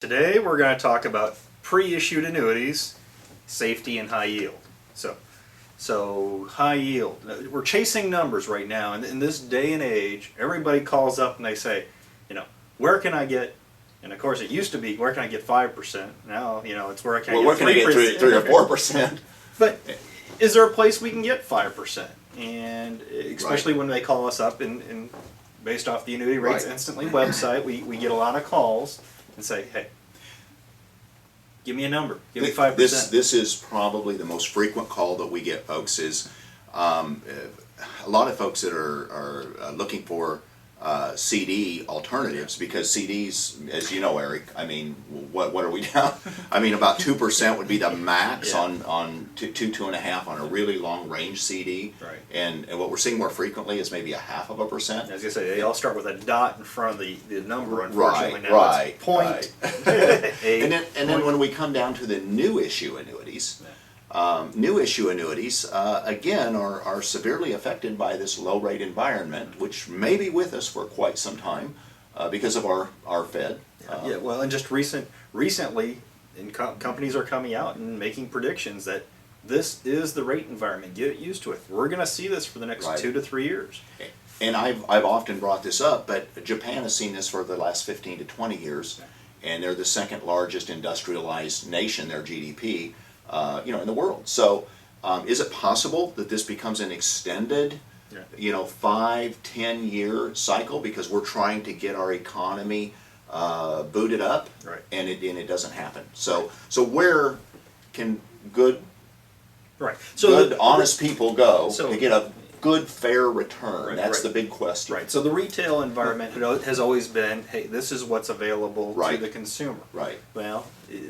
Today we're going to talk about pre-issued annuities, safety, and high yield. So high yield. We're chasing numbers right now, and in this day and age, everybody calls up and they say, where can I get? And of course, it used to be, where can I get 5%? Now, it's where can I get 3%? Where can I get 3 or 4%? But is there a place we can get 5%? And especially when they call us up and based off the Annuity Rates Instantly website, we get a lot of calls and say, hey, give me a number, give me 5%. This is probably the most frequent call that we get, folks, is a lot of folks that are looking for CD alternatives, because CDs, as you know, Eric, I mean, what are we down? I mean, about 2% would be the max on 2.5 on a really long range CD. Right. And what we're seeing more frequently is maybe 0.5%. As you say, they all start with a dot in front of the number, unfortunately. Right, now it's and then when we come down to the new issue annuities, again, are severely affected by this low rate environment, which may be with us for quite some time because of our Fed. Well, and just recently, companies are coming out and making predictions that this is the rate environment. Get used to it. We're going to see this for the next 2 to 3 years. And I've often brought this up, but Japan has seen this for the last 15 to 20 years, and they're the second largest industrialized nation, their GDP. In the world. So is it possible that this becomes an extended 5-10 year cycle because we're trying to get our economy booted up, and it doesn't happen? So where can good honest people go to get a good fair return? That's the big question. Right. So the retail environment has always been, hey, this is what's available to the consumer. Right. Well,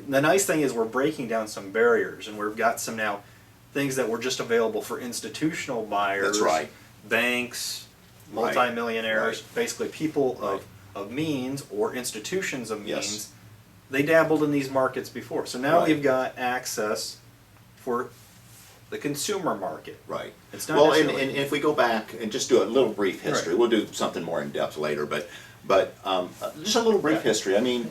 the nice thing is we're breaking down some barriers, and we've got some now things that were just available for institutional buyers. That's right. Banks, multimillionaires, basically people of means or institutions of means. Yes. They dabbled in these markets before. So now we've got access for the consumer market. Right. It's not well, and if we go back and just do a little brief history, we'll do something more in depth later, but just a little brief history. I mean,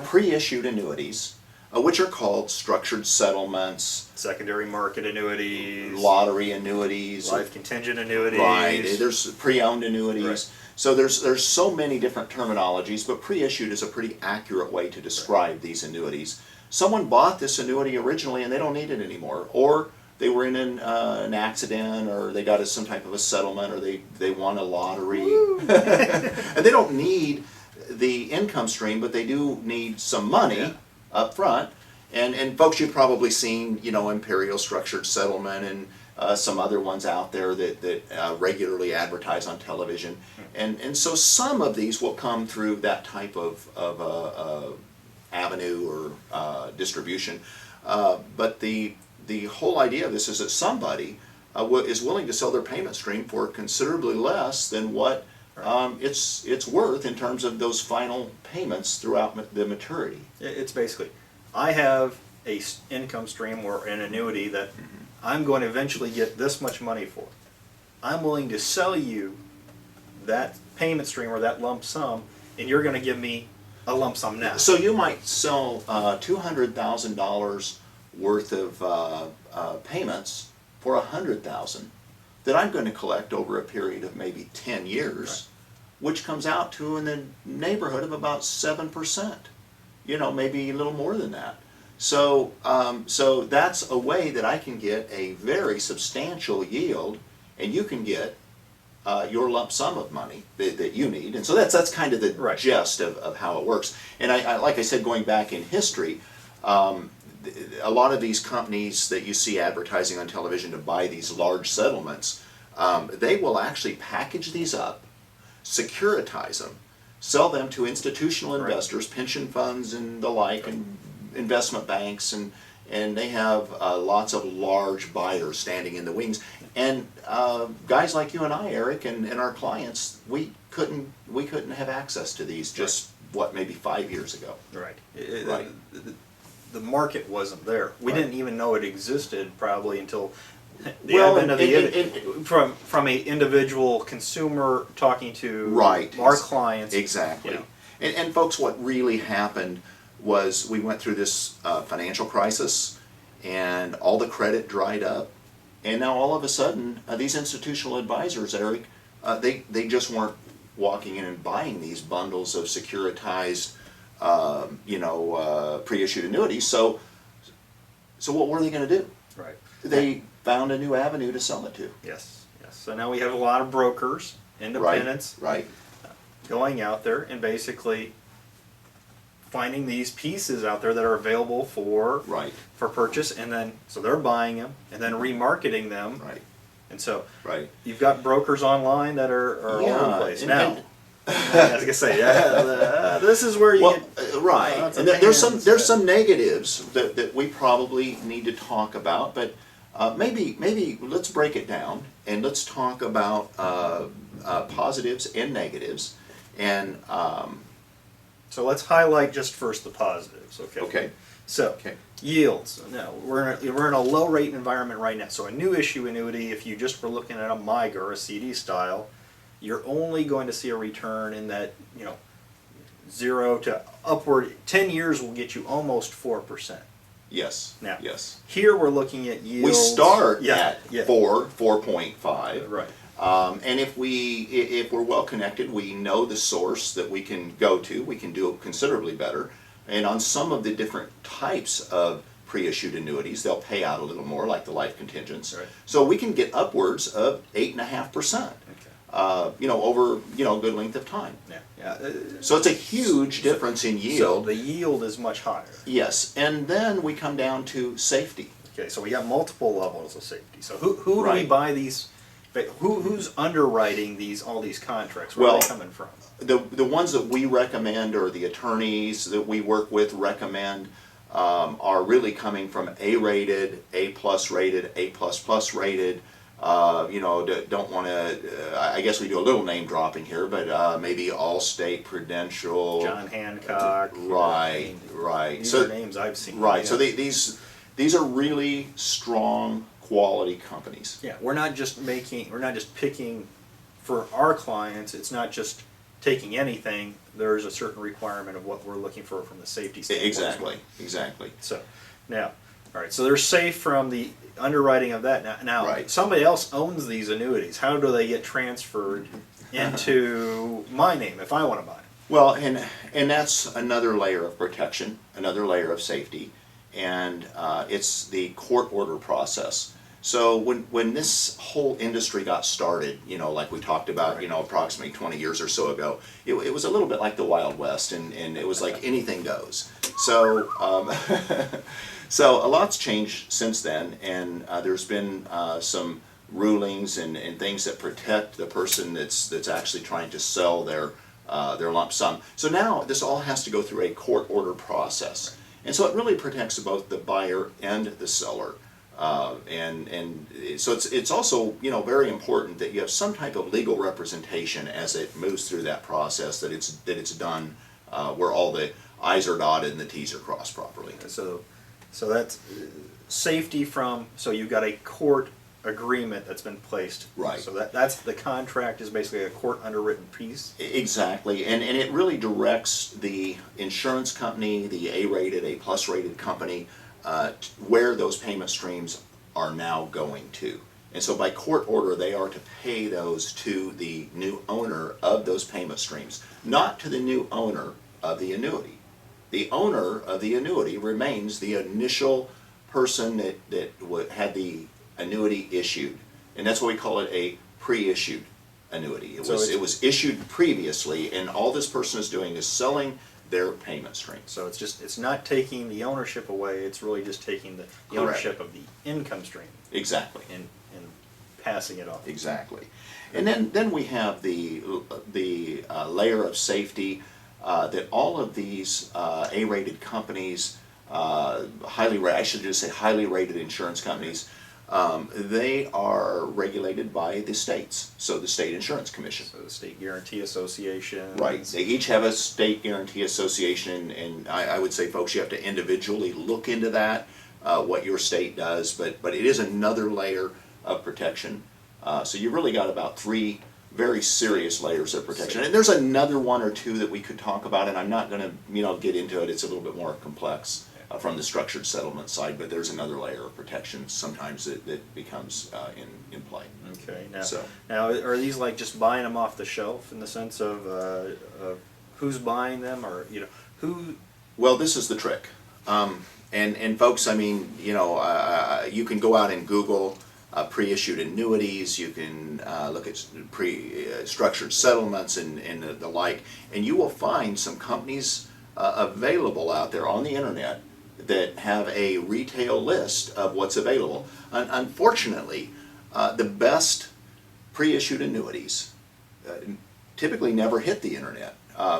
pre-issued annuities, which are called structured settlements, secondary market annuities, lottery annuities, life contingent annuities. Right. There's pre-owned annuities. Right. So there's so many different terminologies, but pre-issued is a pretty accurate way to describe these annuities. Someone bought this annuity originally and they don't need it anymore, or they were in an accident, or they got some type of a settlement, or they won a lottery. And they don't need the income stream, but they do need some money up front. And folks, you've probably seen, Imperial Structured Settlement and some other ones out there that regularly advertise on television. And so some of these will come through that type of avenue or distribution. But the whole idea of this is that somebody is willing to sell their payment stream for considerably less than what it's worth in terms of those final payments throughout the maturity. It's basically, I have a income stream or an annuity that I'm going to eventually get this much money for. I'm willing to sell you that payment stream or that lump sum, and you're going to give me a lump sum now. So you might sell $200,000 worth of payments for $100,000 that I'm going to collect over a period of maybe 10 years, which comes out to in the neighborhood of about 7%, maybe a little more than that. So so that's a way that I can get a very substantial yield, and you can get your lump sum of money that you need. And so that's kind of the gist of how it works. And I like I said, going back in history, a lot of these companies that you see advertising on television to buy these large settlements, they will actually package these up, securitize them, sell them to institutional investors, pension funds and the like, and investment banks, and they have lots of large buyers standing in the wings. And guys like you and I, Eric, and our clients, we couldn't have access to these just maybe 5 years ago. The market wasn't there. We didn't even know it existed probably until the advent of the from a individual consumer talking to our clients. Exactly. And folks, what really happened was we went through this financial crisis, and all the credit dried up, and now all of a sudden these institutional advisors, Eric, they just weren't walking in and buying these bundles of securitized, pre-issued annuities. So what were they going to do? Right. They found a new avenue to sell it to. Yes. Yes. So now we have a lot of brokers, independents, Right. going out there and basically finding these pieces out there that are available for Right. purchase, and then so they're buying them and then remarketing them. Right. And so Right. you've got brokers online that are all over the place. and- Now, and- I was gonna say, this is where you Well, get right, lots of and there's hands. some negatives that we probably need to talk about, but maybe let's break it down and let's talk about positives and negatives, and So let's highlight just first the positives. Okay. okay, So okay, yields. Now we're in a low rate environment right now. So a new issue annuity, if you just were looking at a MIGA or a CD style, you're only going to see a return in that 0 to upward. 10 years will get you almost 4%. yes, Now, yes. here we're looking at yields. We start yeah, at 4.5. Right. And if we're well connected, we know the source that we can go to, we can do considerably better. And on some of the different types of pre-issued annuities, they'll pay out a little more, like the life contingents. Right. So we can get upwards of 8.5%. Okay. Over a good length of time. Yeah. Yeah. So it's a huge difference in So yield. the yield is much higher. Yes, and then we come down to safety. Okay. So we got multiple levels of safety. So who do we Right. buy these? Who's underwriting all these contracts? Where are Well, they coming from? The ones that we recommend, or the attorneys that we work with recommend, are really coming from A-rated, A-plus rated, A++ rated. Don't want to. I guess we do a little name dropping here, but maybe Allstate, Prudential, John Hancock. Right, right. These So are names I've seen. right. Yeah. So these are really strong quality companies. Yeah, we're not just picking for our clients. It's not just taking anything. There's a certain requirement of what we're looking for from the safety standpoint. Exactly, exactly. So, now, all right. So they're safe from the underwriting of that. Now, Right. somebody else owns these annuities. How do they get transferred into my name if I want to buy them? Well, and that's another layer of protection, another layer of safety, and it's the court order process. So when this whole industry got started, like we talked about, Right. Approximately 20 years or so ago, it was a little bit like the Wild West, and it was like anything goes. So so a lot's changed since then, and there's been some rulings and things that protect the person that's actually trying to sell their lump sum. So now this all has to go through a court order process, and so it really protects both the buyer and the seller. And so it's also very important that you have some type of legal representation as it moves through that process, that it's done where all the I's are dotted and the T's are crossed properly. So that's safety from. So you've got a court agreement that's been placed. Right. So that's the contract is basically a court underwritten piece. Exactly, and it really directs the insurance company, the A-rated, A-plus rated company, where those payment streams are now going to. And so by court order, they are to pay those to the new owner of those payment streams, not to the new owner of the annuity. The owner of the annuity remains the initial person that had the annuity issued, and that's why we call it a pre-issued annuity. It was issued previously, and all this person is doing is selling their payment stream. So it's not taking the ownership away. It's really just taking the ownership of the income stream Exactly. and passing it off. Exactly. And then we have the layer of safety that all of these A-rated companies, I should just say highly rated insurance companies, they are regulated by the states, so the State Insurance Commission. So the State Guarantee Association. Right. They each have a State Guarantee Association, and I would say, folks, you have to individually look into that, what your state does, but it is another layer of protection. So you really got about three very serious layers of protection. And there's another one or two that we could talk about, and I'm not going to get into it. It's a little bit more complex from the structured settlement side, but there's another layer of protection sometimes that becomes in play. Okay. Now, are these like just buying them off the shelf in the sense of who's buying them, or who? Well, this is the trick. And folks, I mean, you can go out and Google pre-issued annuities. You can look at structured settlements and the like, and you will find some companies available out there on the internet that have a retail list of what's available. Unfortunately, the best pre-issued annuities typically never hit the internet.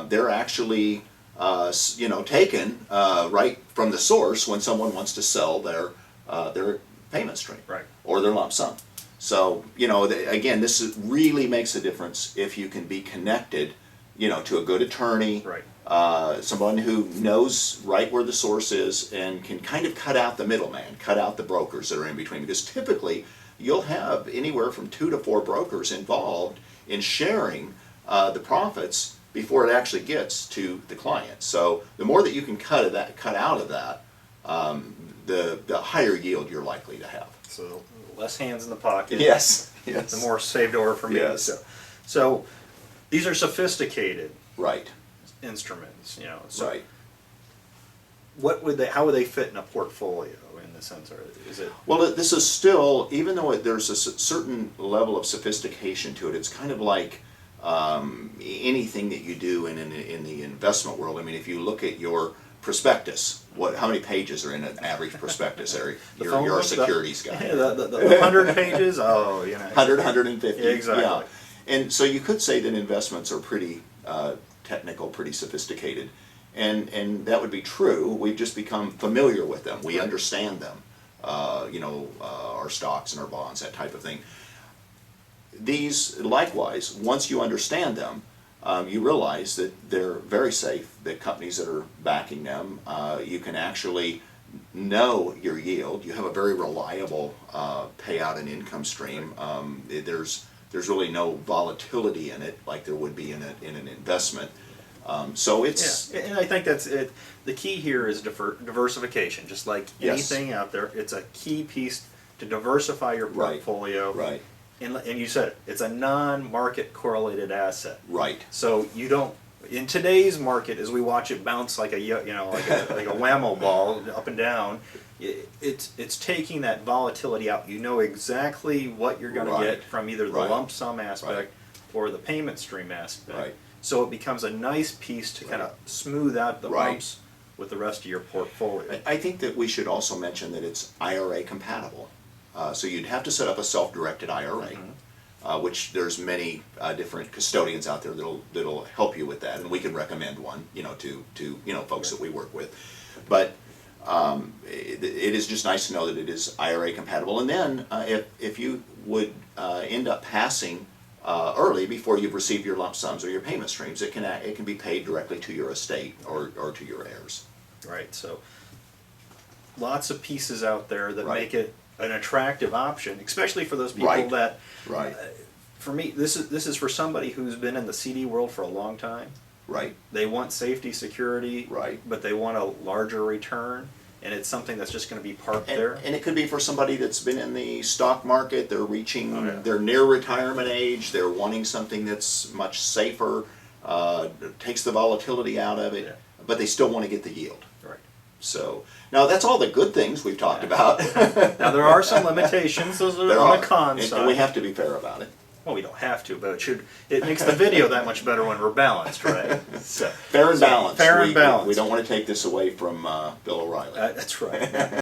They're actually taken right from the source when someone wants to sell their payment stream, Right. or their lump sum. So again, this really makes a difference if you can be connected, to a good attorney, Right. Someone who knows right where the source is and can kind of cut out the middleman, cut out the brokers that are in between. Because typically, you'll have anywhere from 2 to 4 brokers involved in sharing the profits before it actually gets to the client. So the more that you can cut out of that, the higher yield you're likely to have. So less hands in the pocket. Yes. The more saved over for me. Yes. So these are sophisticated Right. instruments. So Right. how would they fit in a portfolio in the sense, or is it? Well, this is still, even though there's a certain level of sophistication to it, it's kind of like anything that you do in the investment world. I mean, if you look at your prospectus, how many pages are in an average prospectus? You're a securities guy. The 100 pages. 100, 150. Exactly. Yeah. And so you could say that investments are pretty technical, pretty sophisticated. And that would be true. We've just become familiar with them. We understand them. Our stocks and our bonds, that type of thing. These, likewise, once you understand them, you realize that they're very safe, that companies that are backing them, you can actually know your yield. You have a very reliable payout and income stream. There's really no volatility in it like there would be in an investment. So it's... Yeah, and I think that's it. The key here is diversification. Just like Yes. anything out there, it's a key piece to diversify your portfolio. Right. And you said it, it's a non-market correlated asset. Right. So you don't, in today's market, as we watch it bounce like a whammo ball up and down, it's taking that volatility out. You know exactly what you're going to get from either the lump sum aspect or the payment stream aspect. Right. So it becomes a nice piece to kind of smooth out the bumps with the rest of your portfolio. I think that we should also mention that it's IRA compatible. So you'd have to set up a self-directed IRA, which there's many different custodians out there that'll help you with that, and we can recommend one, to folks that we work with. But it is just nice to know that it is IRA compatible. And then if you would end up passing early before you've received your lump sums or your payment streams, it can be paid directly to your estate or to your heirs. Right. So lots of pieces out there that Right. make it an attractive option, especially for those people that. Right. For me, this is for somebody who's been in the CD world for a long time. Right. They want safety, security, Right. but they want a larger return, and it's something that's just going to be parked there. And it could be for somebody that's been in the stock market, they're reaching, Oh, yeah. they're near retirement age, they're wanting something that's much safer, takes the volatility out of it, Yeah. but they still want to get the yield. Right. So, now that's all the good things we've talked about. Now there are some limitations. Those are on the con And side. we have to be fair about it. Well, we don't have to, but it makes the video that much better when we're balanced, right? Fair and balanced. Fair and balanced. We don't want to take this away from Bill O'Reilly. That's right.